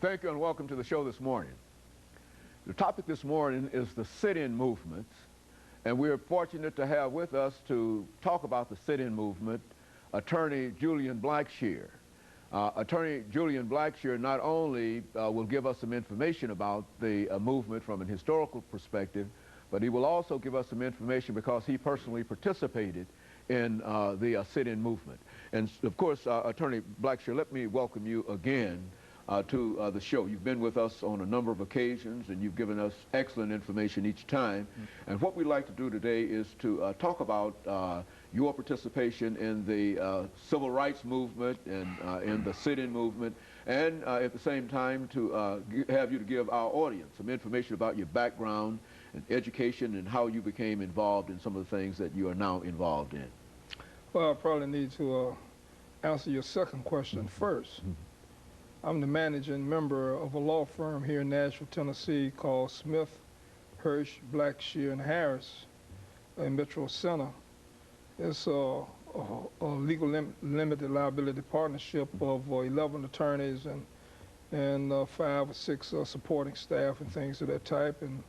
Thank you and welcome to the show this morning. The topic this morning is the sit-in movement, and we're fortunate to have with us to talk about the sit-in movement attorney Julian Blackshear. Attorney Julian Blackshear not only will give us some information about the movement from an historical perspective, but he will also give us some information because he personally participated in the sit-in movement. And of course, Attorney Blackshear, let me welcome you again to the show. You've been with us on a number of occasions, and you've given us excellent information each time. And what we'd like to do today is to talk about your participation in the civil rights movement and in the sit-in movement, and at the same time to have you to give our audience some information about your background and education and how you became involved in some of the things that you are now involved in. Well, I probably need to answer your second question first. I'm the managing member of a law firm here in Nashville, Tennessee called Smith, Hirsch, Blackshear, and Harris in Metro Center. It's a legal limited liability partnership of 11 attorneys and 5 or 6 supporting staff and things of that type. And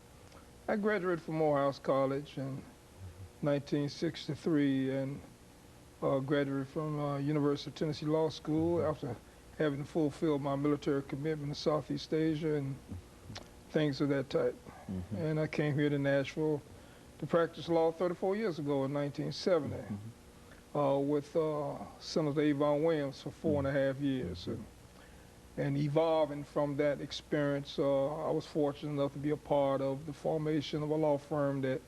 I graduated from Morehouse College in 1963 and graduated from University of Tennessee Law School after having fulfilled my military commitment to Southeast Asia and things of that type. And I came here to Nashville to practice law 34 years ago in 1970 with Senator Avon Williams for 4.5 years. And evolving from that experience, I was fortunate enough to be a part of the formation of a law firm that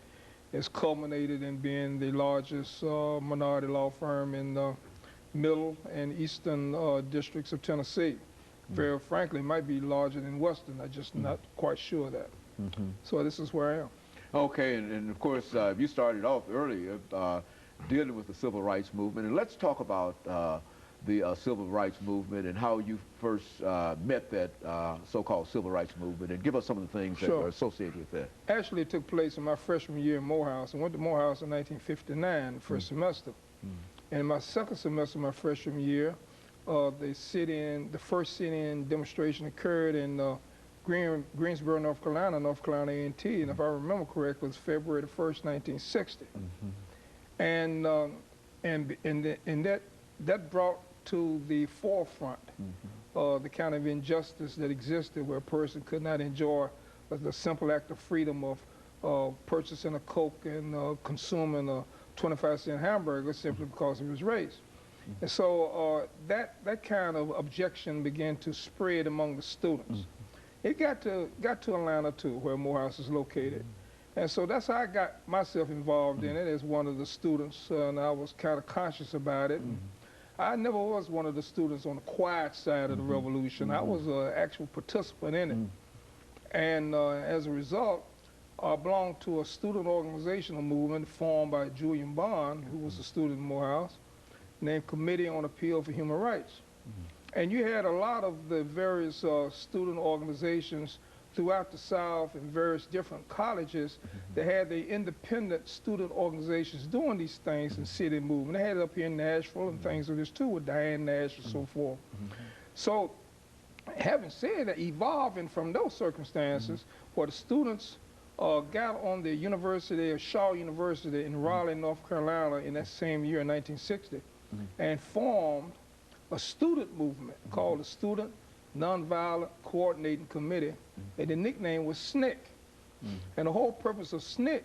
has culminated in being the largest minority law firm in the middle and eastern districts of Tennessee. Very frankly, it might be larger than western. I'm just not quite sure of that. So this is where I am. Okay, and of course, you started off earlier dealing with the civil rights movement, and let's talk about the civil rights movement and how you first met that so-called civil rights movement, and give us some of the things that are associated with that. Actually, it took place in my freshman year in Morehouse. I went to Morehouse in 1959, the first semester. And my second semester, my freshman year, the first sit-in demonstration occurred in Greensboro, North Carolina A&T, and if I remember correctly, it was February the 1st, 1960. And that brought to the forefront the kind of injustice that existed where a person could not enjoy the simple act of freedom of purchasing a Coke and consuming a 25-cent hamburger simply because of his race. And so that kind of objection began to spread among the students. It got to Atlanta too, where Morehouse is located. And so that's how I got myself involved in it as one of the students, and I was kind of conscious about it. I never was one of the students on the quiet side of the revolution. I was an actual participant in it. And as a result, I belonged to a student organizational movement formed by Julian Bond, who was a student in Morehouse, named Committee on Appeal for Human Rights. And you had a lot of the various student organizations throughout the South and various different colleges that had the independent student organizations doing these things and sit-in movement. They had it up here in Nashville and things of this too, with Diane Nash and so forth. So having said that, evolving from those circumstances, where the students got on the University of Shaw University in Raleigh, North Carolina in that same year in 1960 and formed a student movement called the Student Nonviolent Coordinating Committee, and the nickname was SNCC. And the whole purpose of SNCC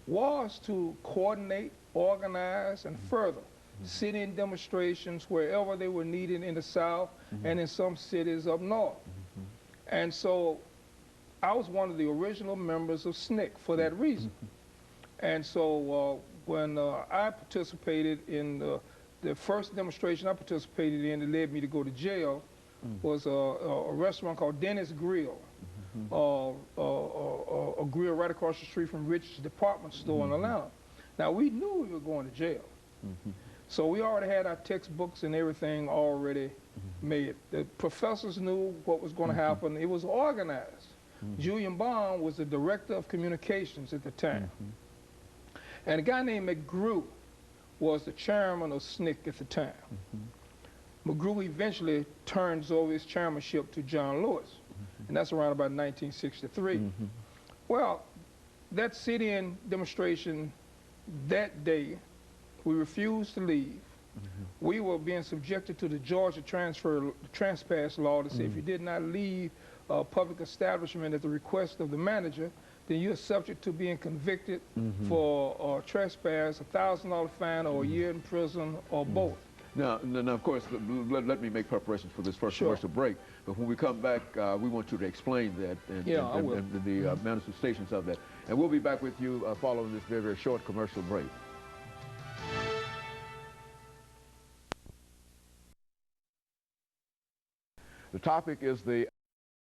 was to coordinate, organize, and further sit-in demonstrations wherever they were needed in the South and in some cities up north. And so I was one of the original members of SNCC for that reason. And so when I participated in the first demonstration I participated in that led me to go to jail was a restaurant called Dennis Grill, a grill right across the street from Rich's department store in Atlanta. Now, we knew we were going to jail. So we already had our textbooks and everything already made. The professors knew what was going to happen. It was organized. Julian Bond was the director of communications at the time. And a guy named McGrew was the chairman of SNCC at the time. McGrew eventually turns over his chairmanship to John Lewis, and that's around about 1963. Well, that sit-in demonstration that day, we refused to leave. We were being subjected to the Georgia trespass law to say if you did not leave a public establishment at the request of the manager, then you're subject to being convicted for trespass, $1,000 fine, or a year in prison, or both. Now, of course, let me make preparations for this first commercial break. But when we come back, we want you to explain that and the manifestations of that. And we'll be back with you following this very, very short commercial break. The topic is the